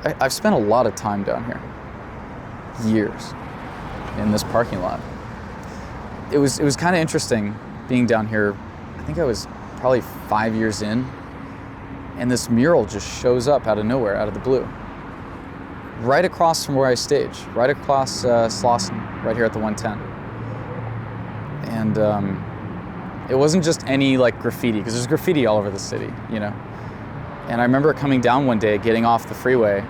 I've spent a lot of time down here, years, in this parking lot. It was kind of interesting being down here. I think I was probably 5 years in, and this mural just shows up out of nowhere, out of the blue, right across from where I stage, right across Slauson, right here at the 110. And it wasn't just any like graffiti, because there's graffiti all over the city, you know. And I remember coming down one day, getting off the freeway,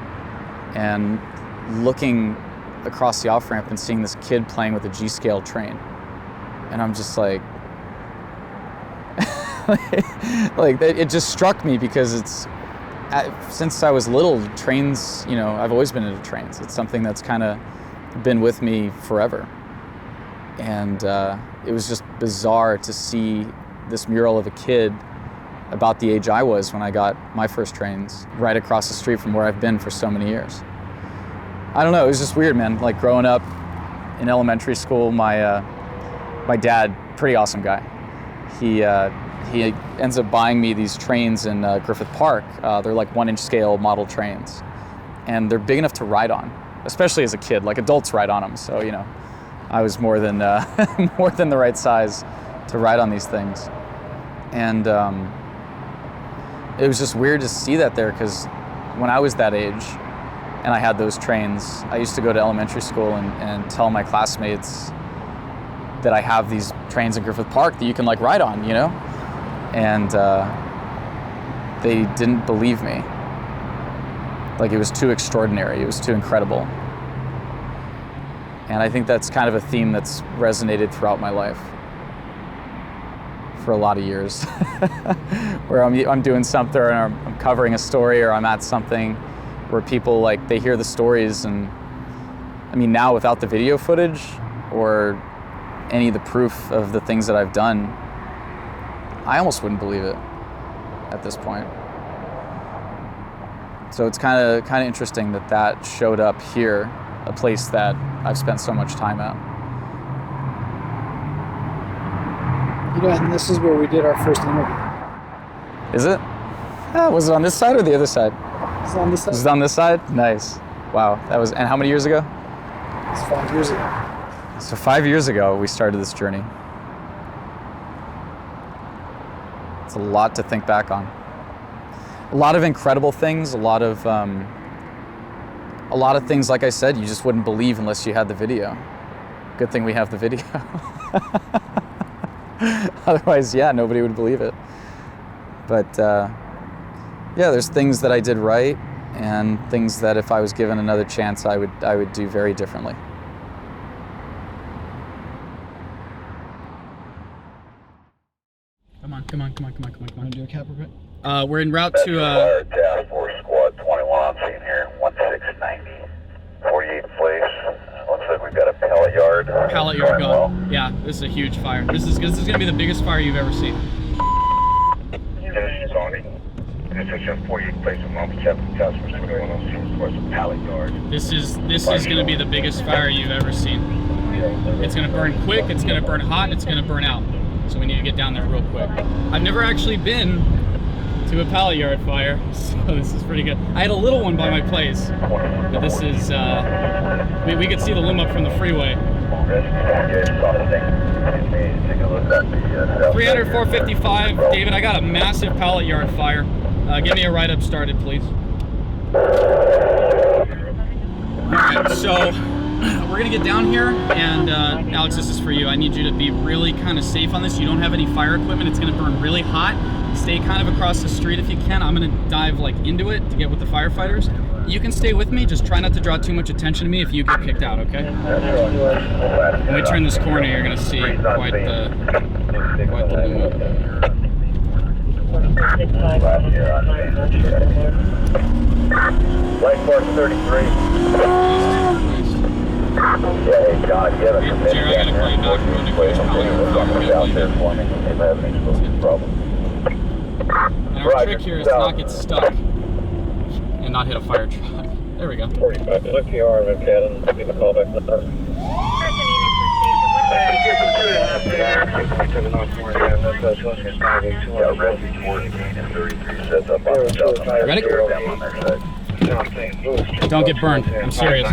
and looking across the off-ramp and seeing this kid playing with a G-scale train. And I'm just like, like it just struck me because since I was little, trains, you know, I've always been into trains. It's something that's kind of been with me forever. And it was just bizarre to see this mural of a kid about the age I was when I got my first trains right across the street from where I've been for so many years. I don't know, it was just weird, man. Like growing up in elementary school, my dad, pretty awesome guy. He ends up buying me these trains in Griffith Park. They're like 1-inch scale model trains. And they're big enough to ride on, especially as a kid. Like adults ride on them, so you know, I was more than more than the right size to ride on these things. And it was just weird to see that there, because when I was that age and I had those trains, I used to go to elementary school and tell my classmates that I have these trains in Griffith Park that you can like ride on, you know? And they didn't believe me. Like it was too extraordinary, it was too incredible. And I think that's kind of a theme that's resonated throughout my life for a lot of years, where I'm doing something, or I'm covering a story, or I'm at something where people like, they hear the stories, and I mean now without the video footage or any of the proof of the things that I've done, I almost wouldn't believe it at this point. So it's kind of interesting that showed up here, a place that I've spent so much time at. You know, and this is where we did our first interview. Is it? Was it on this side or the other side? It's on this side. Was it on this side? Nice. Wow. And how many years ago? It's 5 years ago. So 5 years ago, we started this journey. It's a lot to think back on. A lot of incredible things, a lot of things, like I said, you just wouldn't believe unless you had the video. Good thing we have the video. Otherwise, yeah, nobody would believe it. But yeah, there's things that I did right, and things that if I was given another chance, I would do very differently. Come on. Want to do a cap report? We're en route to Task Force Squad 21 on scene here, 1690, 48th place. Looks like we've got a pallet yard. pallet yard going. Yeah, this is a huge fire. This is gonna be the biggest fire you've ever seen. Genesis Army. Intersection 48th place with Mount Chapel Task Force 21 on scene, of course, a pallet yard. This is gonna be the biggest fire you've ever seen. It's gonna burn quick, it's gonna burn hot, and it's gonna burn out. So we need to get down there real quick. I've never actually been to a pallet yard fire, so this is pretty good. I had a little one by my place, but this is, we could see the loom up from the freeway. 300, 455, David, I got a massive pallet yard fire. Get me a write-up started, please. Alright, so we're gonna get down here, and Alex, this is for you. I need you to be really kind of safe on this. You don't have any fire equipment. It's gonna burn really hot. Stay kind of across the street if you can. I'm gonna dive like into it to get with the firefighters. You can stay with me. Just try not to draw too much attention to me if you get kicked out, okay? When we turn this corner, you're gonna see quite the loom up. Light Force 33. Yeah, hey, John, if you have a Jared, I gotta call you back. We're gonna go out there for me. If I have an explosive problem. And our trick here is to not get stuck and not hit a fire truck. There we go. 45, look PR of Cannon, give a call back to the start. Ready? Don't get burned. I'm serious.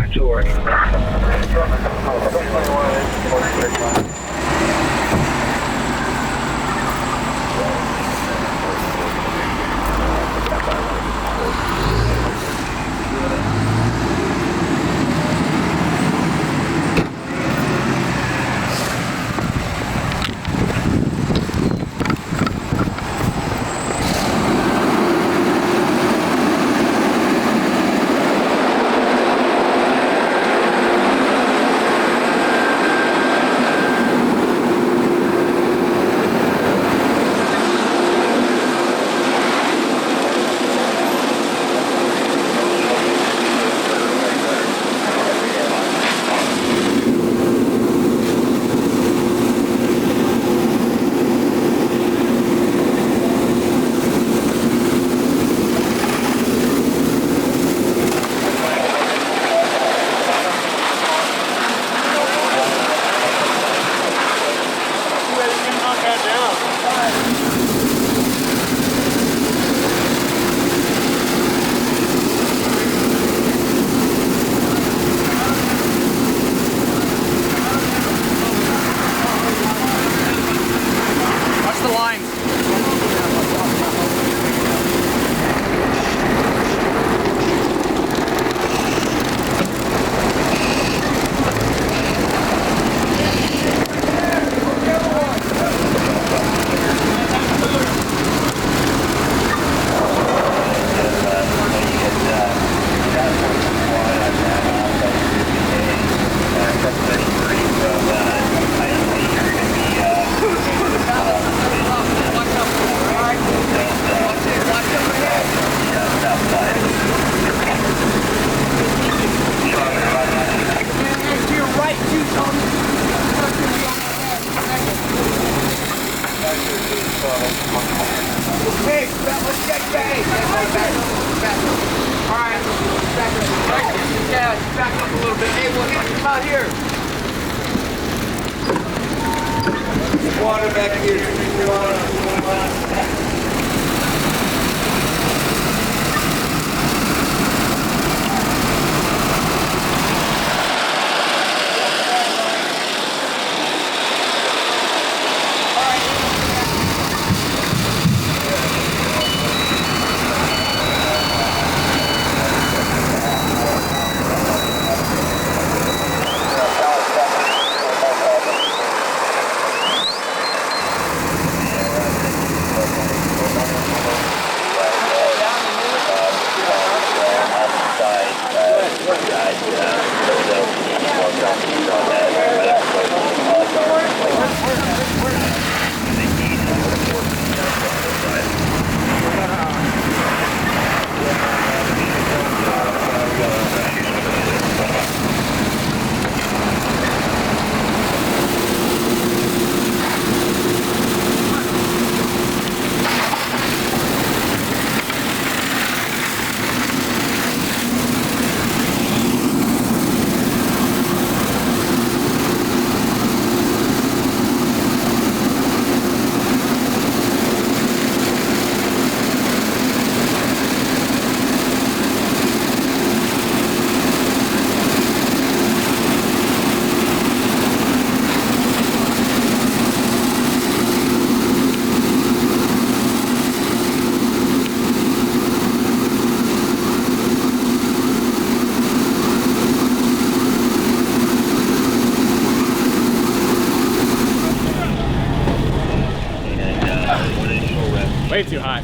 Way too hot.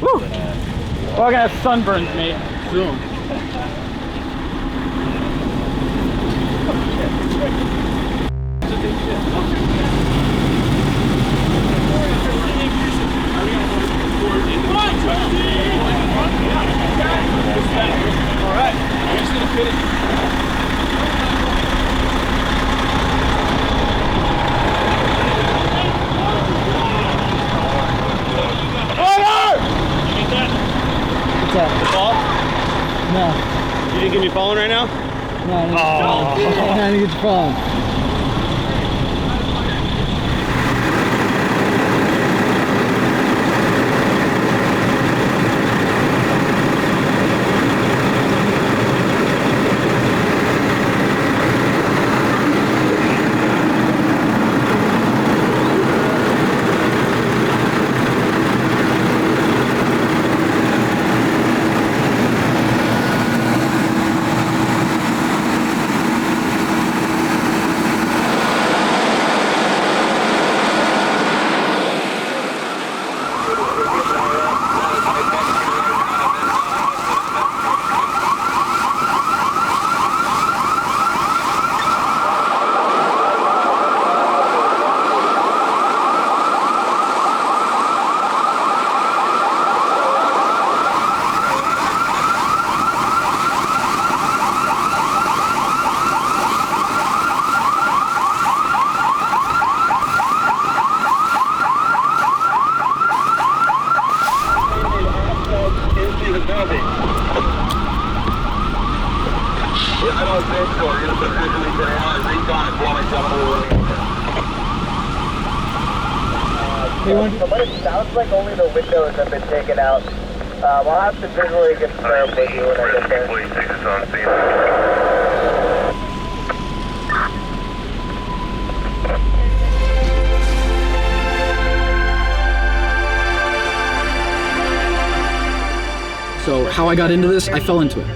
Woo! Well, I got sunburns, mate. Zoom. All right. I just need to fit it. No. You didn't give me your phone right now? No, I didn't get your phone. But it sounds like only the windows have been taken out. I'll have to visually confirm with you when I get there. Police takes us on scene. So how I got into this, I fell into it.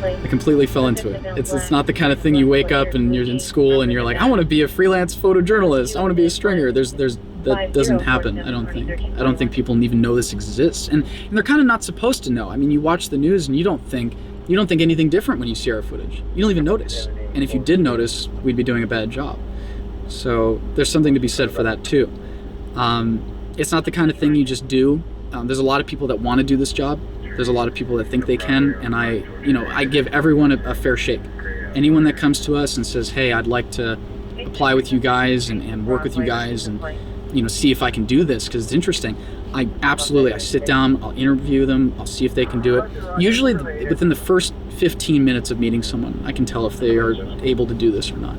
I completely fell into it. It's not the kind of thing you wake up and you're in school and you're like, I want to be a freelance photojournalist. I want to be a stringer. That doesn't happen. I don't think people even know this exists, and they're kind of not supposed to know. I mean, you watch the news and you don't think anything different when you see our footage. You don't even notice. And if you did notice, we'd be doing a bad job. So there's something to be said for that too. It's not the kind of thing you just do. There's a lot of people that want to do this job. There's a lot of people that think they can, and I give everyone a fair shake. Anyone that comes to us and says, hey, I'd like to apply with you guys and work with you guys and see if I can do this because it's interesting. I sit down, I'll interview them, I'll see if they can do it. Usually within the first 15 minutes of meeting someone, I can tell if they are able to do this or not.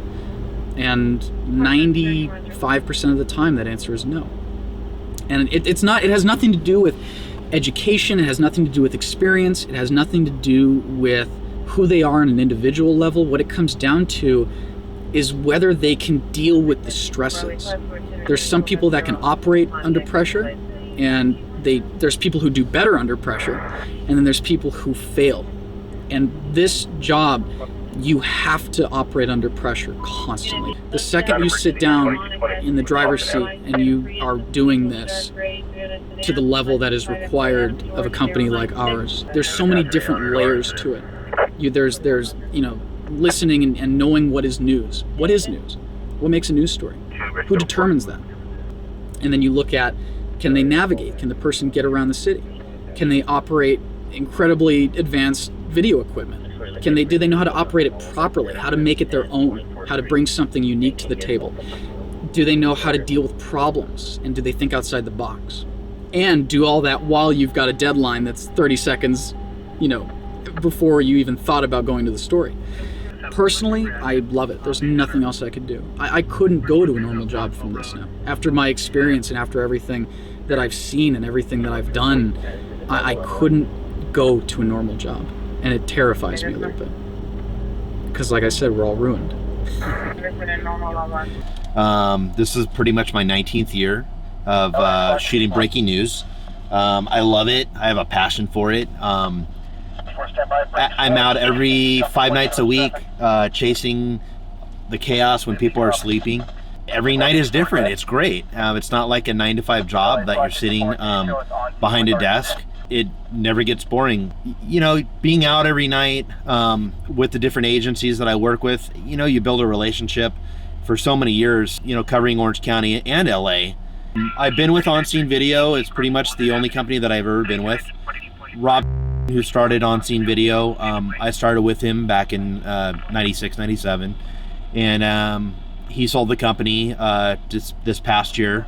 And 95% of the time that answer is no. And it has nothing to do with education, it has nothing to do with experience, it has nothing to do with who they are on an individual level. What it comes down to is whether they can deal with the stresses. There's some people that can operate under pressure, and there's people who do better under pressure, and then there's people who fail. And this job, you have to operate under pressure constantly. The second you sit down in the driver's seat and you are doing this to the level that is required of a company like ours, there's so many different layers to it. There's listening and knowing what is news. What is news? What makes a news story? Who determines that? And then you look at, can they navigate? Can the person get around the city? Can they operate incredibly advanced video equipment? Do they know how to operate it properly? How to make it their own? How to bring something unique to the table? Do they know how to deal with problems? And do they think outside the box? And do all that while you've got a deadline that's 30 seconds, before you even thought about going to the story. Personally, I love it. There's nothing else I could do. I couldn't go to a normal job from this now. After my experience and after everything that I've seen and everything that I've done, I couldn't go to a normal job. And it terrifies me a little bit. Because like I said, we're all ruined. This is pretty much my 19th year of shooting breaking news. I love it. I have a passion for it. I'm out every 5 nights a week chasing the chaos when people are sleeping. Every night is different. It's great. It's not like a 9-to-5 job that you're sitting behind a desk. It never gets boring. Being out every night with the different agencies that I work with, you build a relationship for so many years, covering Orange County and LA. I've been with On Scene Video. It's pretty much the only company that I've ever been with. Rob, who started On Scene Video, I started with him back in 96, 97. And he sold the company this past year.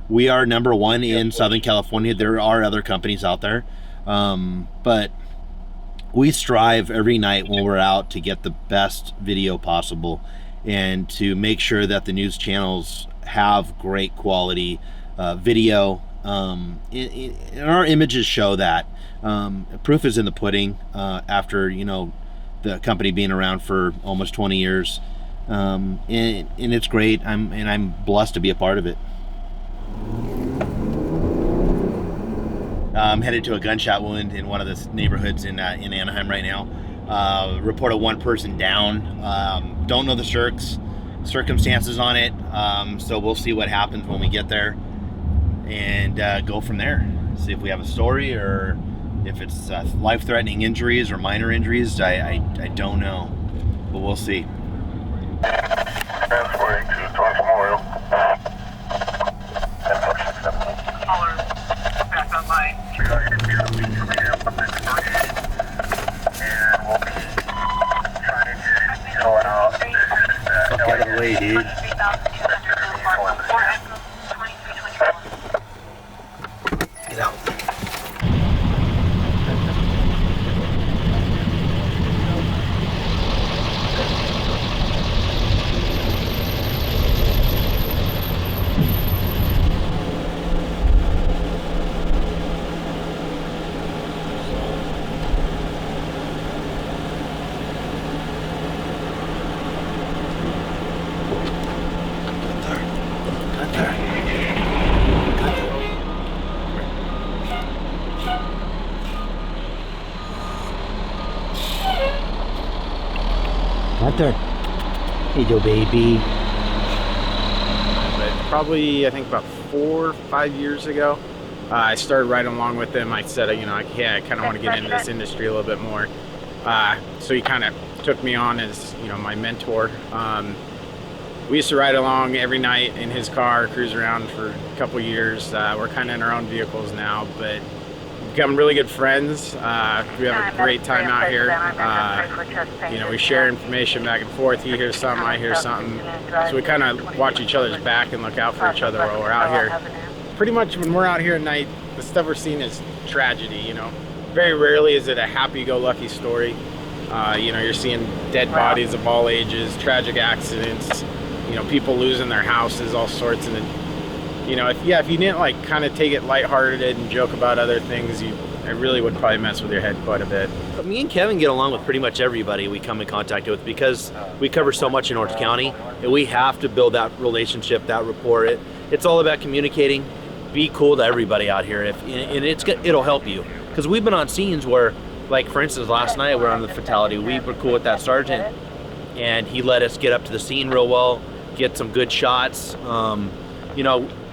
We are number one in Southern California. There are other companies out there. But we strive every night when we're out to get the best video possible and to make sure that the news channels have great quality video. And our images show that. Proof is in the pudding after, the company being around for almost 20 years. And it's great. I'm blessed to be a part of it. I'm headed to a gunshot wound in one of the neighborhoods in Anaheim right now. Report of one person down. Don't know the circumstances on it, so we'll see what happens when we get there and go from there. See if we have a story or if it's life-threatening injuries or minor injuries. I don't know, but we'll see. Transporting to Torrance Memorial. Caller, back online. We got your computer coming in from the target, and we'll be trying to go out. Fuck out of the way, dude. Get out. out there. Hey, Joe, baby. But probably, I think about 4 or 5 years ago, I started riding along with him. I said, I kind of want to get into this industry a little bit more. So he kind of took me on as, my mentor. We used to ride along every night in his car, cruise around for a couple years. We're kind of in our own vehicles now, but become really good friends. We have a great time out here. We share information back and forth. He hears something, I hear something. So we kind of watch each other's back and look out for each other while we're out here. Pretty much when we're out here at night, the stuff we're seeing is tragedy, Very rarely is it a happy-go-lucky story. You're seeing dead bodies of all ages, tragic accidents, people losing their houses, all sorts. And then, if you didn't kind of take it lighthearted and joke about other things, it really would probably mess with your head quite a bit. But me and Kevin get along with pretty much everybody we come in contact with because we cover so much in Orange County, and we have to build that relationship, that rapport. It's all about communicating. Be cool to everybody out here, and it'll help you. Because we've been on scenes where, like for instance, last night we're on the fatality. We were cool with that sergeant, and he let us get up to the scene real well, get some good shots.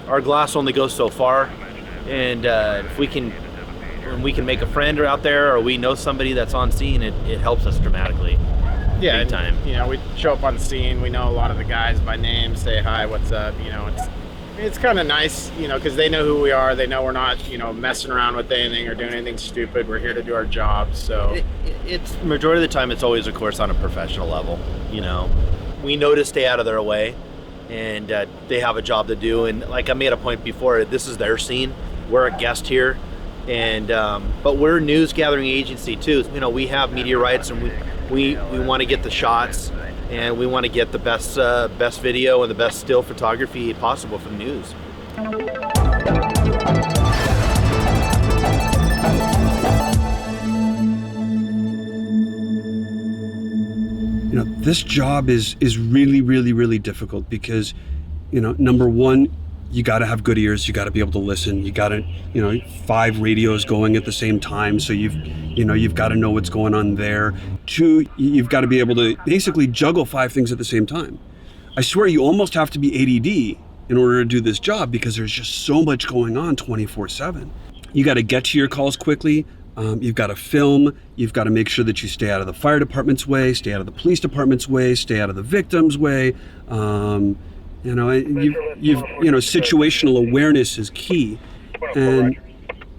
Our glass only goes so far, and if we can make a friend out there, or we know somebody that's on scene, it helps us dramatically. Yeah, big time. We show up on scene. We know a lot of the guys by name. Say hi, what's up? It's kind of nice, because they know who we are. They know we're not, messing around with anything or doing anything stupid. We're here to do our job. So it's majority of the time, it's always, of course, on a professional level. We know to stay out of their way, and they have a job to do. And like I made a point before, this is their scene. We're a guest here, and but we're a news gathering agency too. We have media rights, and we want to get the shots. And we want to get the best video and the best still photography possible for the news. This job is really, really, really difficult because, number one, you got to have good ears. You got to be able to listen. You got to, 5 radios going at the same time. So you've got to know what's going on there. 2, you've got to be able to basically juggle 5 things at the same time. I swear you almost have to be ADD in order to do this job because there's just so much going on 24/7. You got to get to your calls quickly. You've got to film. You've got to make sure that you stay out of the fire department's way, stay out of the police department's way, stay out of the victim's way. Situational awareness is key, and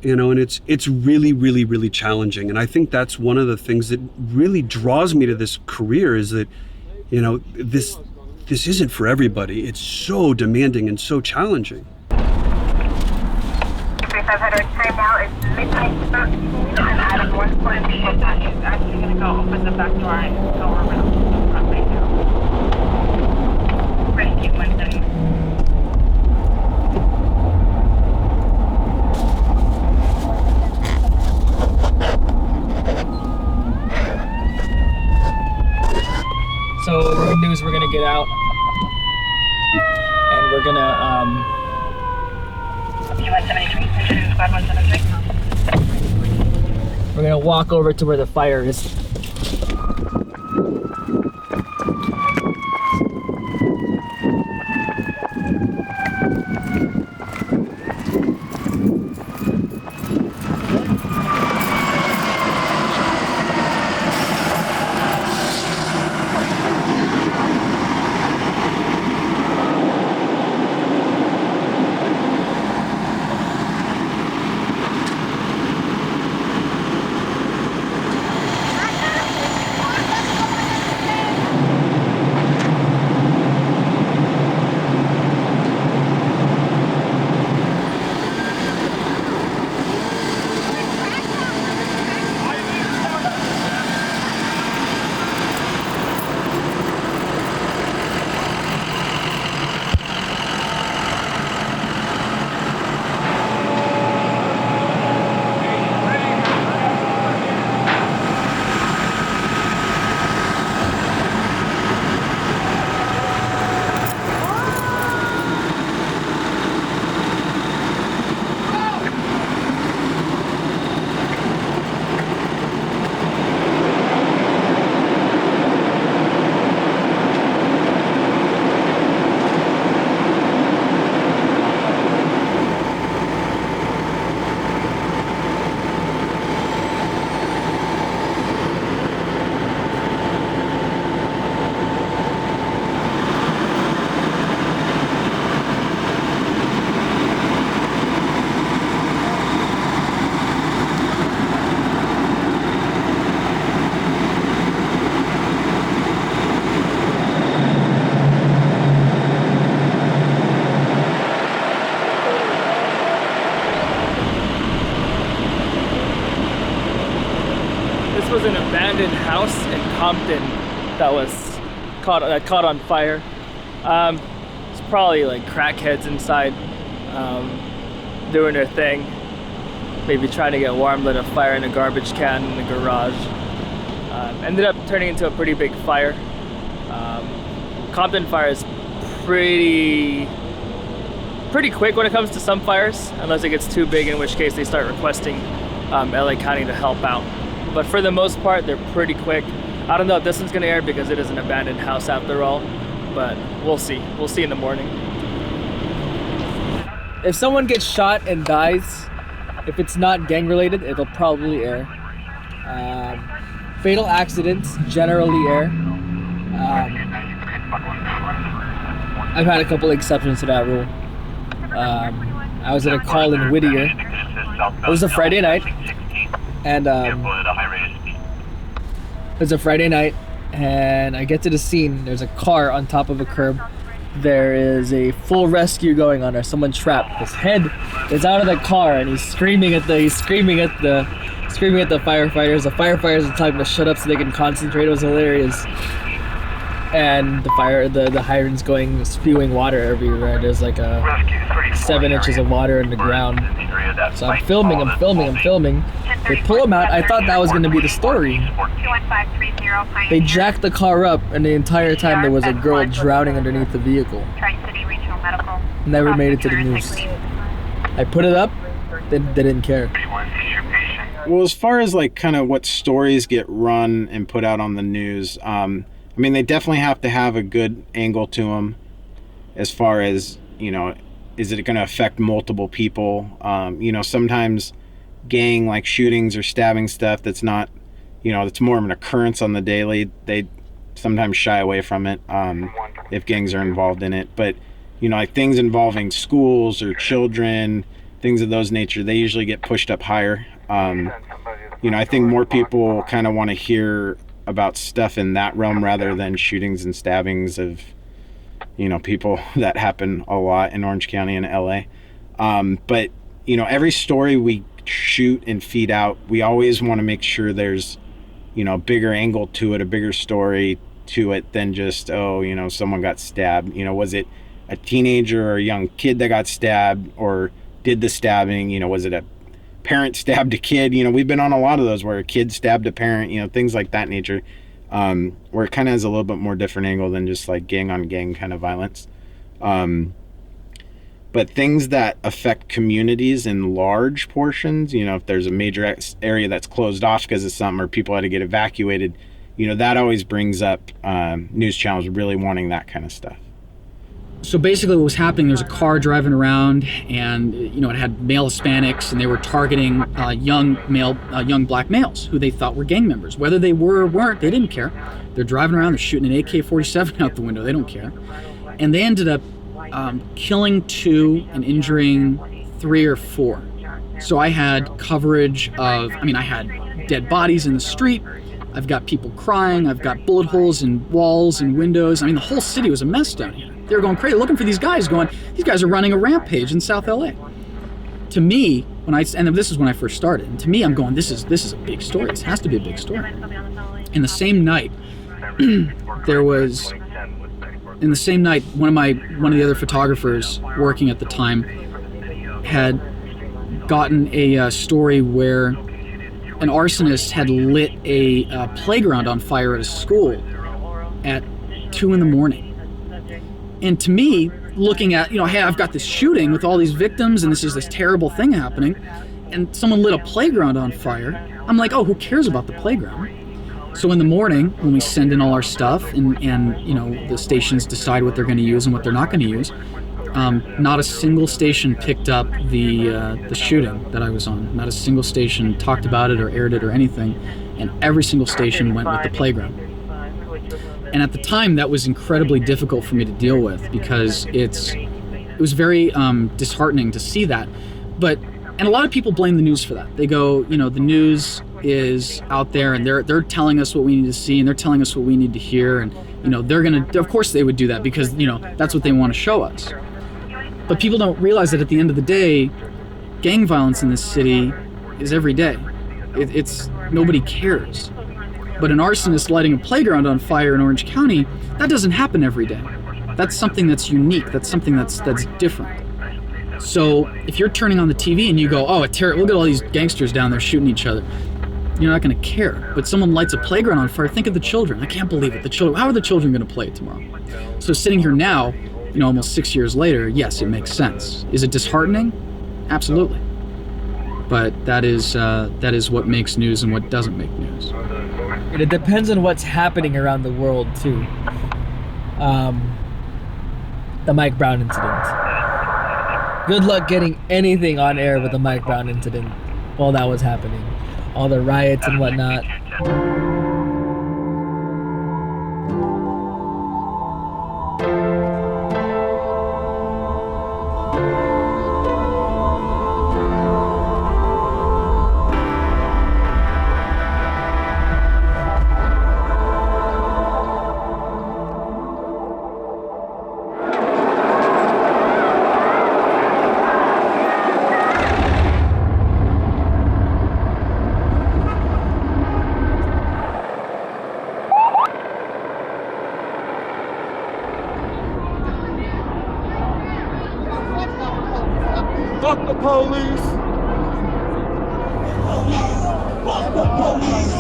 it's really, really, really challenging. And I think that's one of the things that really draws me to this career is that, this isn't for everybody. It's so demanding and so challenging. 3500 time now is midnight 13. I'm out of 140. He's actually going to go open the back door and go around the front right now. Thank you, Wyndham. So the good news, we're gonna get out and we're gonna 173, squad 173. we're gonna walk over to where the fire is. abandoned house in Compton that caught on fire. It's probably like crackheads inside doing their thing. Maybe trying to get warm, lit a fire in a garbage can in the garage. Ended up turning into a pretty big fire. Compton fire is pretty quick when it comes to some fires, unless it gets too big, in which case they start requesting LA County to help out. But for the most part, they're pretty quick. I don't know if this one's gonna air because it is an abandoned house after all, but we'll see. We'll see in the morning. If someone gets shot and dies, if it's not gang related, it'll probably air. Fatal accidents generally air. I've had a couple exceptions to that rule. I was at a call in Whittier. It was a Friday night, and I get to the scene. There's a car on top of a curb. There is a full rescue going on. There's someone trapped. His head is out of the car, and he's screaming at the firefighters. The firefighters are telling him to shut up so they can concentrate. It was hilarious. And the hydrant's going, spewing water everywhere. There's like 7 inches of water in the ground. So I'm filming. They pull him out. I thought that was going to be the story. They jacked the car up, and the entire time there was a girl drowning underneath the vehicle. Never made it to the news. I put it up, they didn't care. Well, as far as like kind of what stories get run and put out on the news, I mean, they definitely have to have a good angle to them as far as, is it going to affect multiple people? Sometimes gang like shootings or stabbing stuff that's not, it's more of an occurrence on the daily. They sometimes shy away from it if gangs are involved in it. But, like things involving schools or children, things of those nature, they usually get pushed up higher. I think more people kind of want to hear about stuff in that realm rather than shootings and stabbings of people that happen a lot in Orange County and LA. But every story we shoot and feed out, we always want to make sure there's a bigger angle to it, a bigger story to it than just someone got stabbed. Was it a teenager or a young kid that got stabbed or did the stabbing? Was it a parent stabbed a kid? We've been on a lot of those where a kid stabbed a parent, things like that nature, where it kind of has a little bit more different angle than just like gang on gang kind of violence. But things that affect communities in large portions, if there's a major area that's closed off because of something or people had to get evacuated, that always brings up news channels really wanting that kind of stuff. So basically what was happening, there was a car driving around and, it had male Hispanics and they were targeting young black males who they thought were gang members. Whether they were or weren't, they didn't care. They're driving around, they're shooting an AK-47 out the window, they don't care. And they ended up killing 2 and injuring 3 or 4. So I had coverage of, I had dead bodies in the street, I've got people crying, I've got bullet holes in walls and windows. The whole city was a mess down here. They were going crazy, looking for these guys, these guys are running a rampage in South LA. To me, and this is when I first started, and to me I'm going, this is a big story. This has to be a big story. In the same night, one of the other photographers working at the time had gotten a story where an arsonist had lit a playground on fire at a school at 2 a.m. And to me, looking at, hey, I've got this shooting with all these victims and this is this terrible thing happening, and someone lit a playground on fire, I'm like, oh, who cares about the playground? So in the morning, when we send in all our stuff and the stations decide what they're going to use and what they're not going to use, not a single station picked up the shooting that I was on. Not a single station talked about it or aired it or anything, and every single station went with the playground. And at the time, that was incredibly difficult for me to deal with because it was very disheartening to see that. And a lot of people blame the news for that. They go, the news is out there and they're telling us what we need to see and they're telling us what we need to hear, and they're gonna, of course they would do that because that's what they want to show us. But people don't realize that at the end of the day, gang violence in this city is every day. It's nobody cares. But an arsonist lighting a playground on fire in Orange County, that doesn't happen every day. That's something that's unique. That's something that's different. So if you're turning on the TV and you go, oh, look at all these gangsters down there shooting each other, you're not going to care. But someone lights a playground on fire, think of the children. I can't believe it. The children. How are the children going to play it tomorrow? So sitting here now, almost 6 years later, yes, it makes sense. Is it disheartening? Absolutely. But that is what makes news and what doesn't make news. It depends on what's happening around the world too. The Mike Brown incident. Good luck getting anything on air with the Mike Brown incident while that was happening. All the riots and whatnot. Fuck the police! Fuck the police!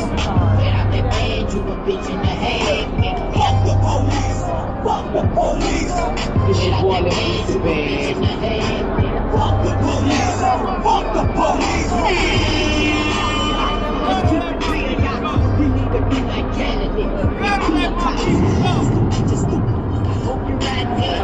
You a bitch in the head, nigga. Fuck the police! Fuck the police! This is one of these bad. Fuck the police! Fuck the police! We need to be like Kennedy. Just hope you're right there.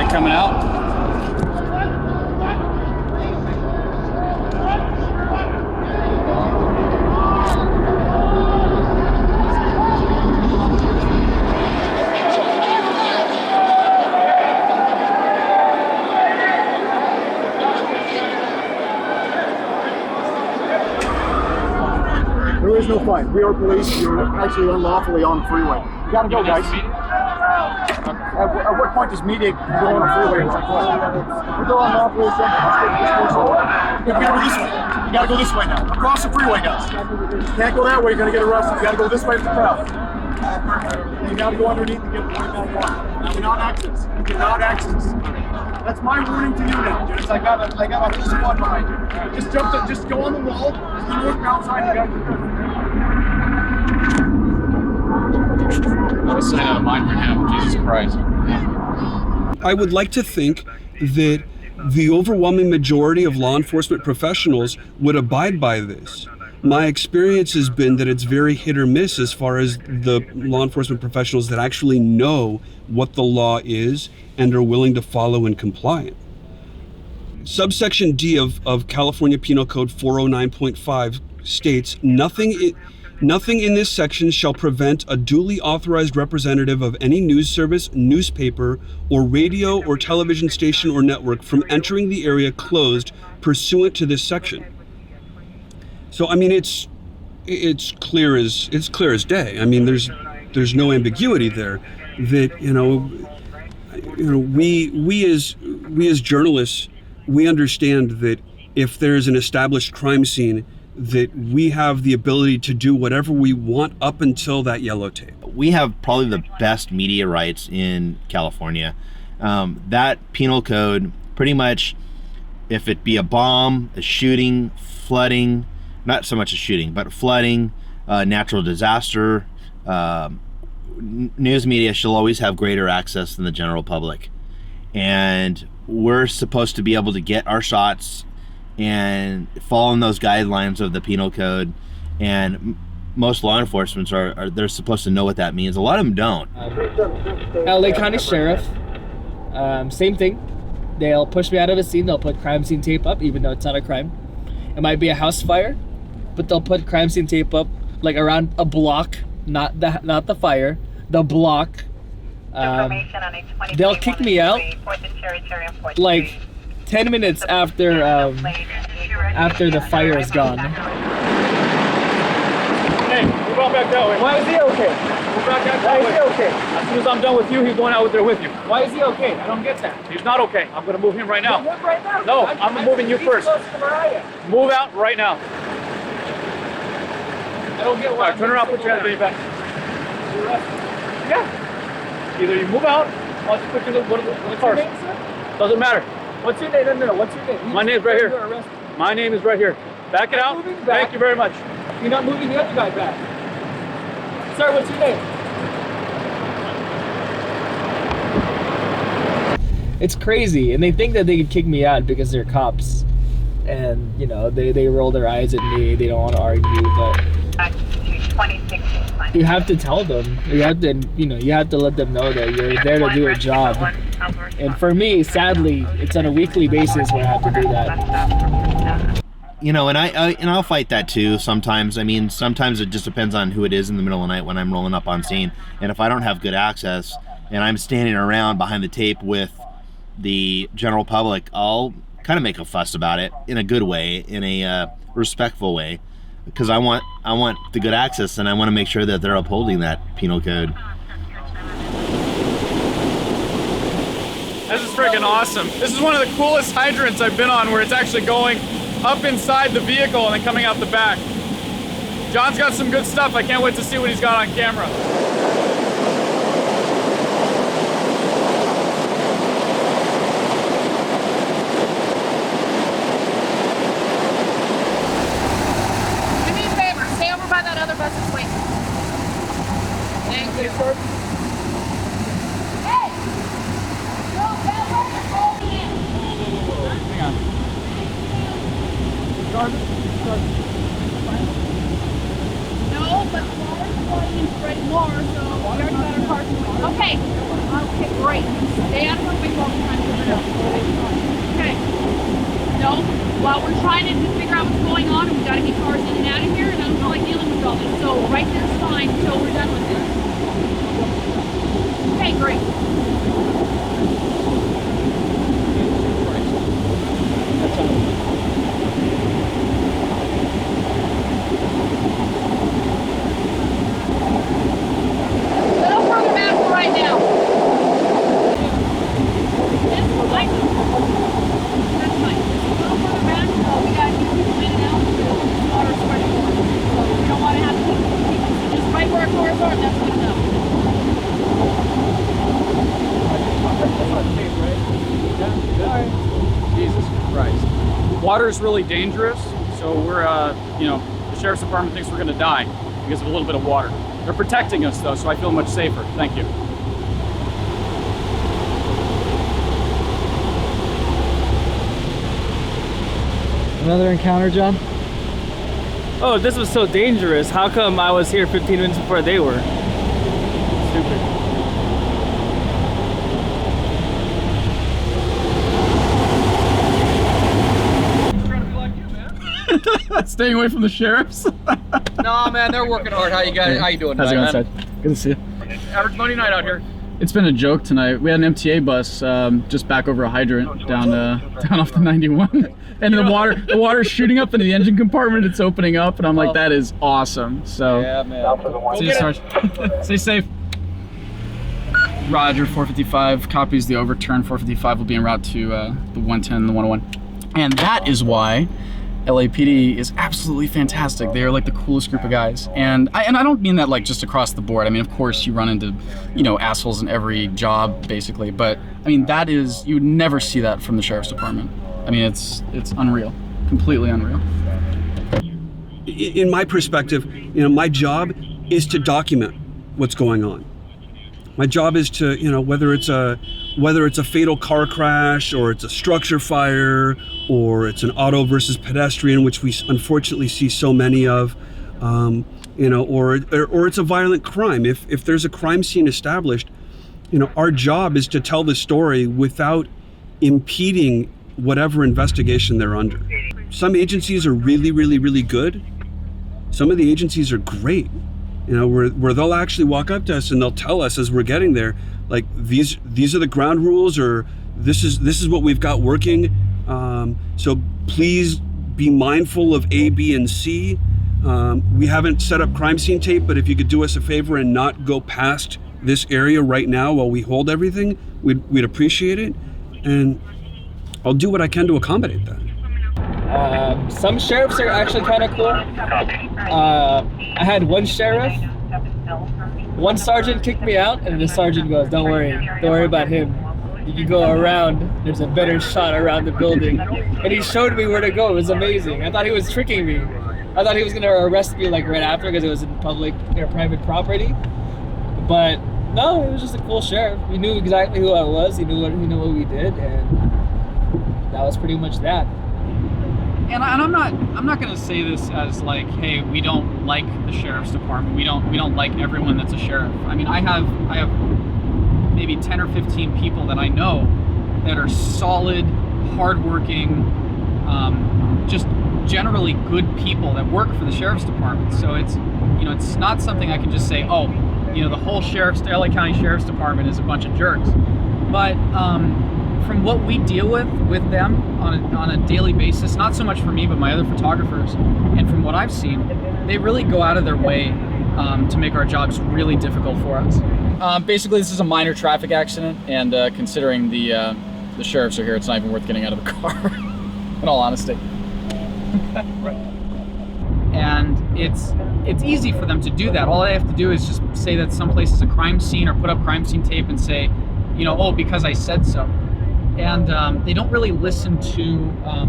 Coming out. There is no fight. We are police. You're actually unlawfully on the freeway. You gotta go, guys. At what point does media go on the freeway? We go on lawfully. You gotta go this way. You gotta go this way now. Across the freeway now. You can't go that way. You're gonna get arrested. You gotta go this way to the crowd. You gotta go underneath and get the point back on. You cannot access. You cannot access. That's my warning to you now, dude. I got a whole squad behind you. Just go on the wall. Just the northbound side. You gotta keep it. Not a sign out of mind for him. Jesus Christ. I would like to think that the overwhelming majority of law enforcement professionals would abide by this. My experience has been that it's very hit or miss as far as the law enforcement professionals that actually know what the law is and are willing to follow and comply. Subsection D of California Penal Code 409.5 states, nothing in this section shall prevent a duly authorized representative of any news service, newspaper, or radio or television station or network from entering the area closed pursuant to this section. So I mean, it's clear as day. I mean, there's no ambiguity there. That we as journalists, we understand that if there's an established crime scene, that we have the ability to do whatever we want up until that yellow tape. We have probably the best media rights in California. That penal code, pretty much, if it be a bomb, a shooting, flooding, not so much a shooting, but flooding, natural disaster, news media shall always have greater access than the general public. And we're supposed to be able to get our shots and following those guidelines of the penal code, and most law enforcement they're supposed to know what that means. A lot of them don't. LA County Sheriff, same thing. They'll push me out of a scene. They'll put crime scene tape up, even though it's not a crime. It might be a house fire, but they'll put crime scene tape up like around a block, not the fire, the block. They'll kick me out like 10 minutes after the fire is gone. Hey, move on back that way. Why is he okay? Move back that way. Why is he okay? As soon as I'm done with you, he's going out there with you. Why is he okay? I don't get that. He's not okay. I'm going to move him right now. Move right now. No, I'm moving you first. Move out right now. I don't get why. Right, turn around, put your hands back. Yeah. Either you move out, or I'll just put you in one of the cars. Doesn't matter. What's your name? No. What's your name? My name's right here. My name is right here. Back it out. Thank you very much. You're not moving the other guy back. Sir, what's your name? It's crazy, and they think that they can kick me out because they're cops, and they roll their eyes at me. They don't want to argue, but you have to tell them. You have to let them know that you're there to do a job. And for me, sadly, it's on a weekly basis where I have to do that. And I'll fight that too sometimes. I mean, sometimes it just depends on who it is in the middle of the night when I'm rolling up on scene. And if I don't have good access and I'm standing around behind the tape with the general public, I'll kind of make a fuss about it in a good way, in a respectful way, because I want the good access, and I want to make sure that they're upholding that penal code. This is freaking awesome. This is one of the coolest hydrants I've been on, where it's actually going up inside the vehicle and then coming out the back. John's got some good stuff. I can't wait to see what he's got on camera. Do me a favor, stay over by that other bus's wait. Thank you. Hey! Go, Hang on. No, but Laura's going in Fred more, so we already got our car. Okay. Okay, great. Stay out of her way while we're trying to figure it out. Okay. No, while we're trying to figure out what's going on, and we gotta get cars in and out of here, and I don't feel like dealing with all this. So right there's fine until we're done with this. Okay, great. Little further back for right now. That's fine. That's fine. Just a little further back. We got to get people in and out. Water spreading more. So we don't want to have to keep just right where our cars are. That's good enough. is really dangerous, so we're, the Sheriff's Department thinks we're gonna die because of a little bit of water. They're protecting us though, so I feel much safer. Thank you. Another encounter, John? Oh, this was so dangerous. How come I was here 15 minutes before they were? Stupid. Staying away from the sheriffs? Nah, man, they're working hard. How you doing, How's it going, man? Side? Good to see you. Average Monday night out here. It's been a joke tonight. We had an MTA bus just back over a hydrant down off the 91, and the water's shooting up into the engine compartment. It's opening up, and I'm like, that is awesome. So Yeah, man. see you, Sarge. Stay safe. Roger, 455 copies the overturn. 455 will be en route to the 110 and the 101, and that is why LAPD is absolutely fantastic. They are like the coolest group of guys. And I don't mean that like just across the board. I mean, of course you run into, assholes in every job basically, but I mean, you would never see that from the Sheriff's Department. I mean, it's unreal, completely unreal. In my perspective, my job is to document what's going on. My job is to, whether it's a fatal car crash, or it's a structure fire, or it's an auto versus pedestrian, which we unfortunately see so many of, or it's a violent crime. If there's a crime scene established, our job is to tell the story without impeding whatever investigation they're under. Some agencies are really, really, really good. Some of the agencies are great. Where they'll actually walk up to us and they'll tell us as we're getting there, like these are the ground rules, or this is what we've got working. So please be mindful of A, B, and C. We haven't set up crime scene tape, but if you could do us a favor and not go past this area right now while we hold everything, we'd appreciate it. And I'll do what I can to accommodate that. Some sheriffs are actually kind of cool. I had one sheriff, one sergeant kicked me out, and the sergeant goes, don't worry about him. You can go around, there's a better shot around the building. And he showed me where to go. It was amazing. I thought he was tricking me. I thought he was gonna arrest me like right after because it was in public or private property. But no, it was just a cool sheriff. He knew exactly who I was. He knew what we did, and that was pretty much that. And I'm not gonna say this as like, hey, we don't like the Sheriff's Department. We don't like everyone that's a sheriff. I mean, I have maybe 10 or 15 people that I know that are solid, hardworking, just generally good people that work for the Sheriff's Department. So it's not something I can just say, oh, the whole LA County Sheriff's Department is a bunch of jerks. But from what we deal with them on a daily basis, not so much for me, but my other photographers, and from what I've seen, they really go out of their way to make our jobs really difficult for us. Basically, this is a minor traffic accident, and considering the sheriffs are here, it's not even worth getting out of the car, in all honesty. And it's easy for them to do that. All I have to do is just say that someplace is a crime scene, or put up crime scene tape and say, oh, because I said so. And they don't really listen to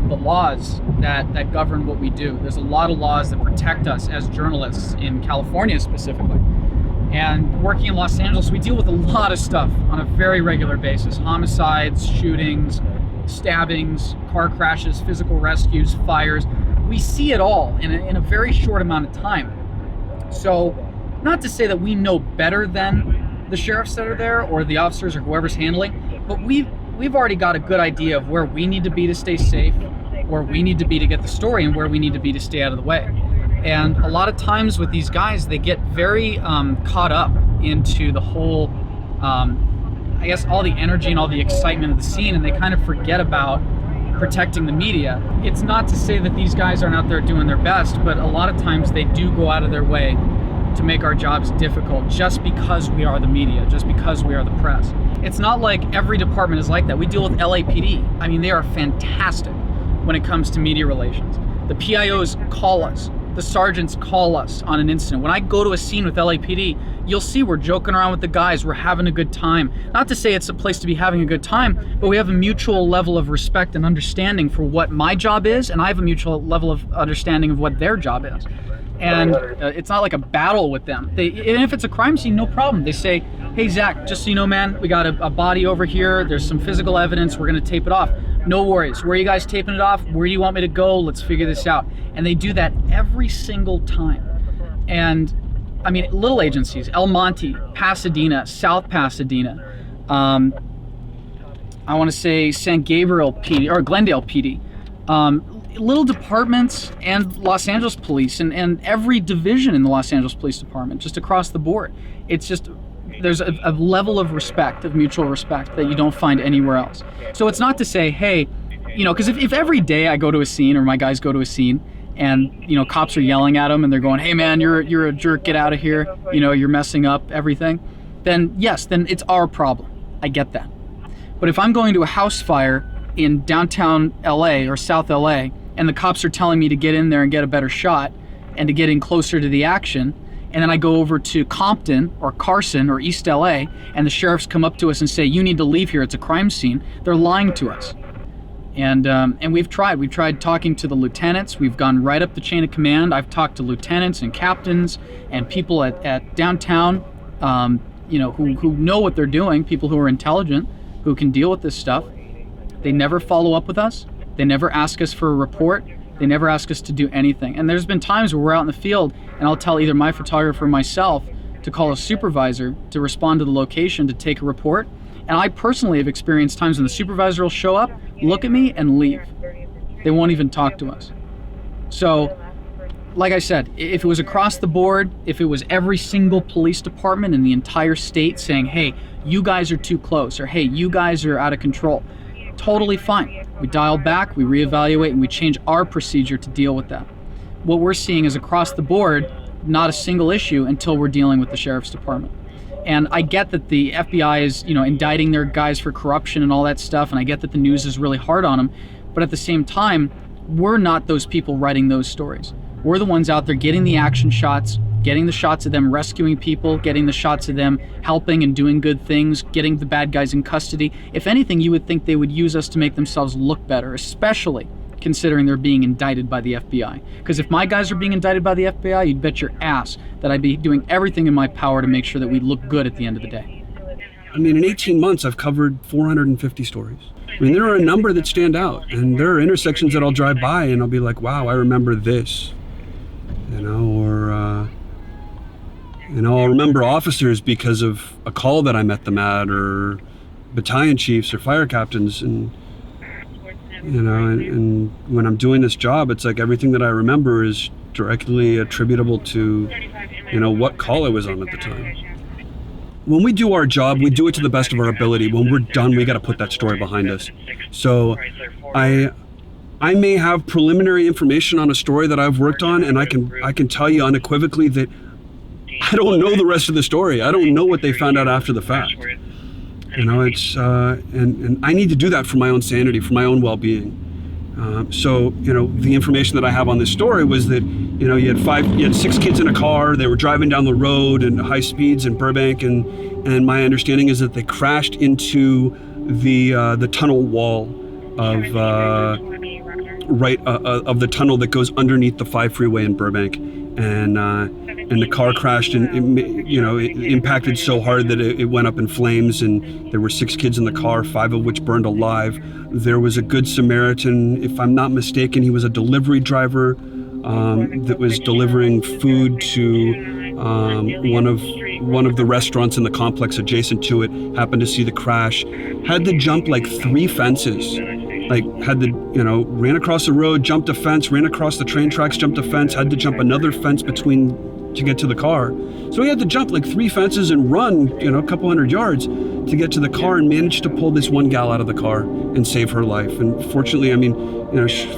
the laws that govern what we do. There's a lot of laws that protect us as journalists in California specifically. And working in Los Angeles, we deal with a lot of stuff on a very regular basis. Homicides, shootings, stabbings, car crashes, physical rescues, fires. We see it all in a very short amount of time. So, not to say that we know better than the sheriffs that are there or the officers or whoever's handling, but we've already got a good idea of where we need to be to stay safe, where we need to be to get the story, and where we need to be to stay out of the way. And a lot of times with these guys, they get very caught up into the whole, I guess, all the energy and all the excitement of the scene, and they kind of forget about protecting the media. It's not to say that these guys aren't out there doing their best, but a lot of times they do go out of their way to make our jobs difficult just because we are the media, just because we are the press. It's not like every department is like that. We deal with LAPD. I mean, they are fantastic when it comes to media relations. The PIOs call us. The sergeants call us on an incident. When I go to a scene with LAPD, you'll see we're joking around with the guys, we're having a good time. Not to say it's a place to be having a good time, but we have a mutual level of respect and understanding for what my job is, and I have a mutual level of understanding of what their job is. And it's not like a battle with them. And if it's a crime scene, no problem. They say, hey Zach, just so you know, man, we got a body over here, there's some physical evidence, we're gonna tape it off. No worries, where are you guys taping it off? Where do you want me to go? Let's figure this out. And they do that every single time. And I mean, little agencies, El Monte, Pasadena, South Pasadena, I wanna say San Gabriel PD, or Glendale PD. Little departments and Los Angeles Police and every division in the Los Angeles Police Department, just across the board. It's just, there's a level of respect, of mutual respect, that you don't find anywhere else. So it's not to say, hey, you know, because if every day I go to a scene or my guys go to a scene and, you know, cops are yelling at them and they're going, hey man, you're a jerk, get out of here, you know, you're messing up everything, then yes, then it's our problem. I get that. But if I'm going to a house fire in downtown LA or South LA and the cops are telling me to get in there and get a better shot and to get in closer to the action, and then I go over to Compton or Carson or East LA and the sheriffs come up to us and say, you need to leave here, it's a crime scene, they're lying to us. And we've tried talking to the lieutenants, we've gone right up the chain of command. I've talked to lieutenants and captains and people at downtown, you know, who know what they're doing, people who are intelligent, who can deal with this stuff. They never follow up with us. They never ask us for a report. They never ask us to do anything. And there's been times where we're out in the field and I'll tell either my photographer or myself to call a supervisor to respond to the location to take a report. And I personally have experienced times when the supervisor will show up, look at me, and leave. They won't even talk to us. So, like I said, if it was across the board, if it was every single police department in the entire state saying, hey, you guys are too close, or hey, you guys are out of control, totally fine. We dial back, we reevaluate, and we change our procedure to deal with that. What we're seeing is across the board, not a single issue until we're dealing with the sheriff's department. And I get that the FBI is, you know, indicting their guys for corruption and all that stuff, and I get that the news is really hard on them, but at the same time, we're not those people writing those stories. We're the ones out there getting the action shots, getting the shots of them rescuing people, getting the shots of them helping and doing good things, getting the bad guys in custody. If anything, you would think they would use us to make themselves look better, especially considering they're being indicted by the FBI. Because if my guys are being indicted by the FBI, you'd bet your ass that I'd be doing everything in my power to make sure that we look good at the end of the day. I mean, in 18 months, I've covered 450 stories. I mean, there are a number that stand out, and there are intersections that I'll drive by and I'll be like, wow, I remember this, you know, or, you know, I'll remember officers because of a call that I met them at, or battalion chiefs or fire captains, and you know, and when I'm doing this job, it's like everything that I remember is directly attributable to, you know, what call I was on at the time. When we do our job, we do it to the best of our ability. When we're done, we got to put that story behind us. So I may have preliminary information on a story that I've worked on, and I can tell you unequivocally that I don't know the rest of the story. I don't know what they found out after the fact. You know, it's and I need to do that for my own sanity, for my own well-being. So, you know, the information that I have on this story was that, you know, you had 6 kids in a car. They were driving down the road at high speeds in Burbank, and my understanding is that they crashed into the tunnel wall of of the tunnel that goes underneath the 5 freeway in Burbank, and the car crashed, and it impacted so hard that it went up in flames, and there were 6 kids in the car, 5 of which burned alive. There was a Good Samaritan, if I'm not mistaken, he was a delivery driver that was delivering food to one of the restaurants in the complex adjacent to it, happened to see the crash, had to jump like 3 fences. Ran across the road, jumped a fence, ran across the train tracks, jumped a fence, had to jump another fence to get to the car. So he had to jump like 3 fences and run, a couple hundred yards to get to the car, and managed to pull this one gal out of the car and save her life. And fortunately,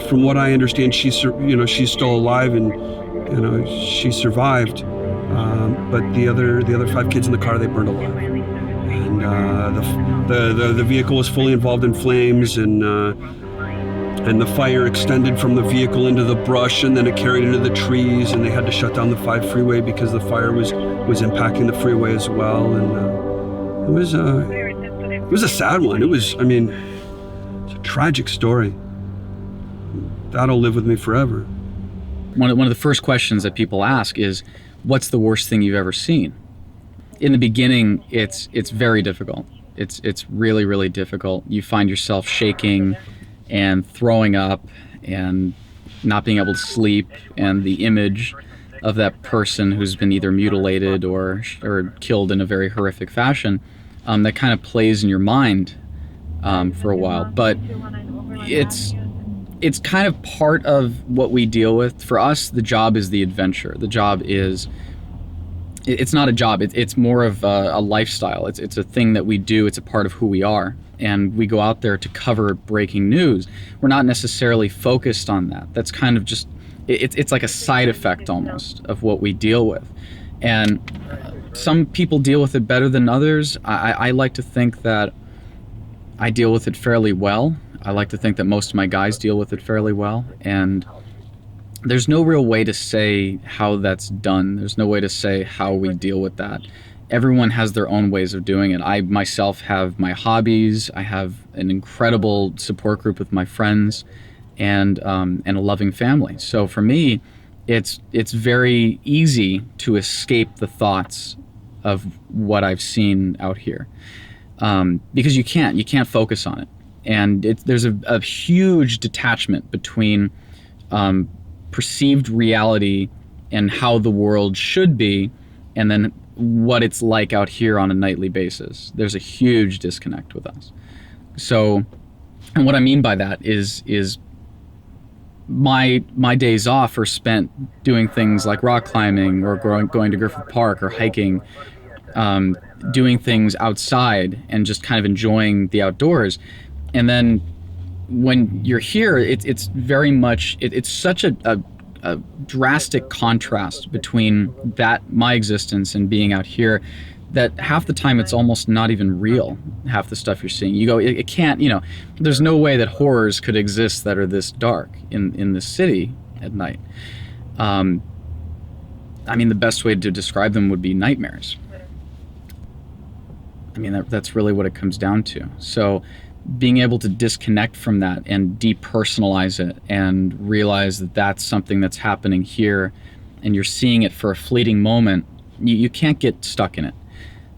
from what I understand, she's still alive, and she survived. But the other 5 kids in the car, they burned alive. And the vehicle was fully involved in flames, and and the fire extended from the vehicle into the brush, and then it carried into the trees, and they had to shut down the 5 freeway because the fire was impacting the freeway as well. And it was a sad one. It's a tragic story. That'll live with me forever. One of the first questions that people ask is, what's the worst thing you've ever seen? In the beginning, it's very difficult. It's really, really difficult. You find yourself shaking and throwing up and not being able to sleep, and the image of that person who's been either mutilated or killed in a very horrific fashion, that kind of plays in your mind for a while. But it's kind of part of what we deal with. For us, the job is the adventure. The job is, it's not a job, it's more of a lifestyle. It's a thing that we do, it's a part of who we are. And we go out there to cover breaking news. We're not necessarily focused on that. That's kind of just, it's like a side effect almost of what we deal with. And some people deal with it better than others. I like to think that I deal with it fairly well. I like to think that most of my guys deal with it fairly well. And there's no real way to say how that's done. There's no way to say how we deal with that. Everyone has their own ways of doing it. I myself have my hobbies. I have an incredible support group with my friends, and a loving family. So for me, it's very easy to escape the thoughts of what I've seen out here, because you can't focus on it, and there's a huge detachment between perceived reality and how the world should be, and then what it's like out here on a nightly basis. There's a huge disconnect with us. So, and what I mean by that is my days off are spent doing things like rock climbing or going to Griffith Park or hiking, doing things outside and just kind of enjoying the outdoors. And then when you're here, it's very much, it's such a drastic contrast between my existence and being out here, that half the time it's almost not even real, half the stuff you're seeing. You go, it can't, there's no way that horrors could exist that are this dark in this city at night. The best way to describe them would be nightmares. That's really what it comes down to. So being able to disconnect from that and depersonalize it and realize that that's something that's happening here and you're seeing it for a fleeting moment, you can't get stuck in it.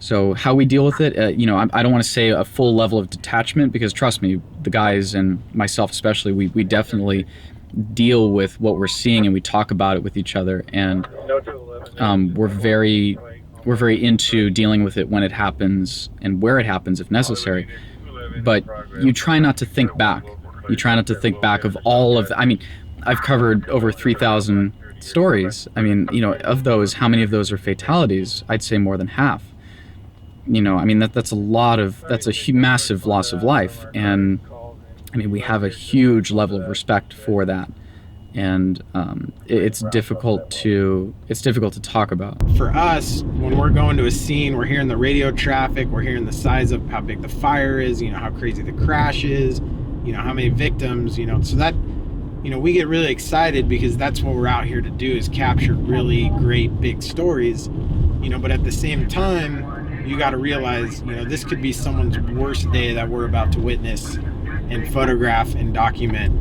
So how we deal with it, I don't want to say a full level of detachment, because trust me, the guys and myself especially, we definitely deal with what we're seeing and we talk about it with each other, and we're very into dealing with it when it happens and where it happens if necessary. But you try not to think back. You try not to think back of all of I've covered over 3,000 stories. Of those, how many of those are fatalities? I'd say more than half. That's a massive loss of life. And we have a huge level of respect for that. And it's difficult to talk about. For us, when we're going to a scene, we're hearing the radio traffic, we're hearing the size of how big the fire is, how crazy the crash is, how many victims, so that, we get really excited, because that's what we're out here to do, is capture really great big stories, but at the same time, you got to realize, this could be someone's worst day that we're about to witness and photograph and document.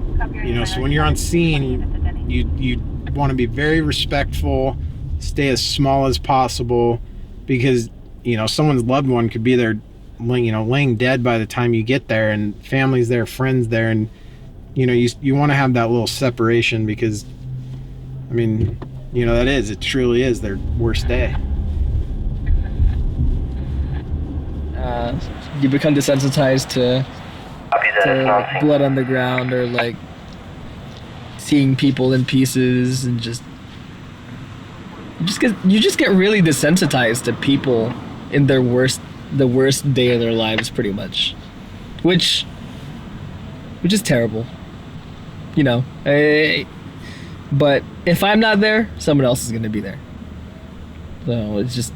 So when you're on scene, you want to be very respectful, stay as small as possible, because someone's loved one could be there, laying dead by the time you get there, and family's there, friends there, and you want to have that little separation, because it truly is their worst day. You become desensitized to blood on the ground, or like seeing people in pieces, and you just get really desensitized to people in the worst day of their lives, pretty much, which is terrible, but if I'm not there, someone else is going to be there, so it's just,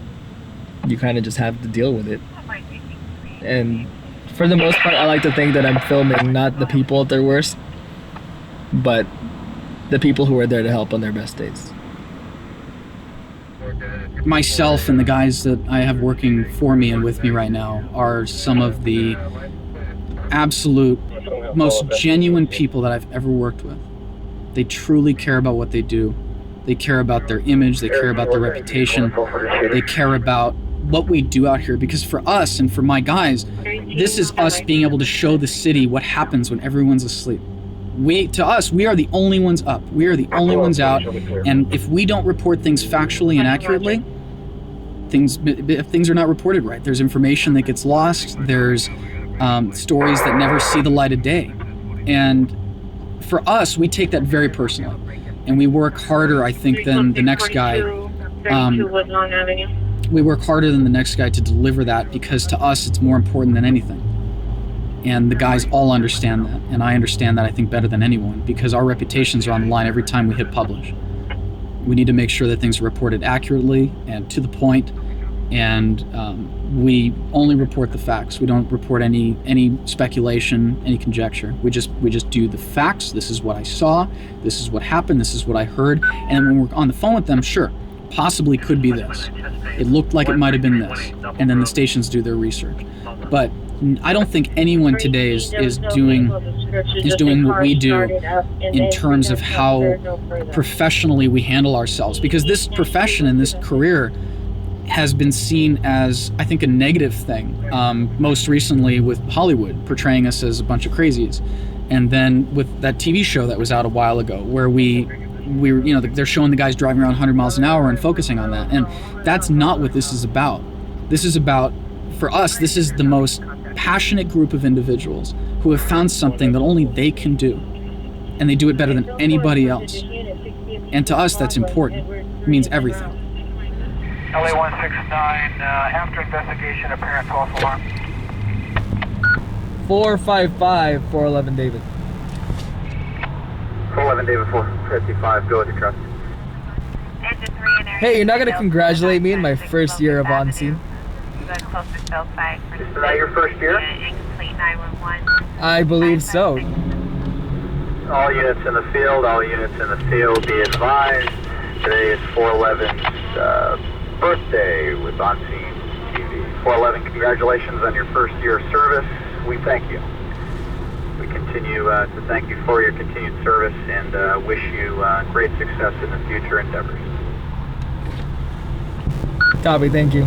you kind of just have to deal with it. And for the most part, I like to think that I'm filming not the people at their worst, but the people who are there to help on their best days. Myself and the guys that I have working for me and with me right now are some of the absolute most genuine people that I've ever worked with. They truly care about what they do. They care about their image, they care about their reputation, they care about what we do out here, because for us and for my guys, this is us being able to show the city what happens when everyone's asleep. To us, we are the only ones up. We are the only ones out, and if we don't report things factually and accurately, if things are not reported right, there's information that gets lost, there's stories that never see the light of day. And for us, we take that very personally, and we work harder, I think, than the next guy. We work harder than the next guy to deliver that, because to us, it's more important than anything. And the guys all understand that, and I understand that, I think, better than anyone, because our reputations are on the line every time we hit publish. We need to make sure that things are reported accurately and to the point, and we only report the facts. We don't report any speculation, any conjecture. We just do the facts. This is what I saw, this is what happened, this is what I heard, and when we're on the phone with them, sure, possibly could be this. It looked like it might have been this, and then the stations do their research. But I don't think anyone today is doing what we do in terms of how professionally we handle ourselves, because this profession and this career has been seen as, I think, a negative thing. Most recently with Hollywood portraying us as a bunch of crazies, and then with that TV show that was out a while ago where they're showing the guys driving around 100 miles an hour and focusing on that, and that's not what this is about. This is about, for us, this is the most passionate group of individuals who have found something that only they can do, and they do it better than anybody else. And to us, that's important. It means everything. LA 169, after investigation, apparent false alarm. 455, 411 David. 411 David, 455, go with your truck. Hey, you're not gonna congratulate me in my first year of on scene? Is that your first year? I believe so. All units in the field, be advised. Today is 411's birthday with On Scene TV. 411, congratulations on your first year of service. We thank you. We continue to thank you for your continued service and wish you great success in the future endeavors. Copy, thank you.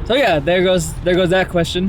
So yeah, there goes that question.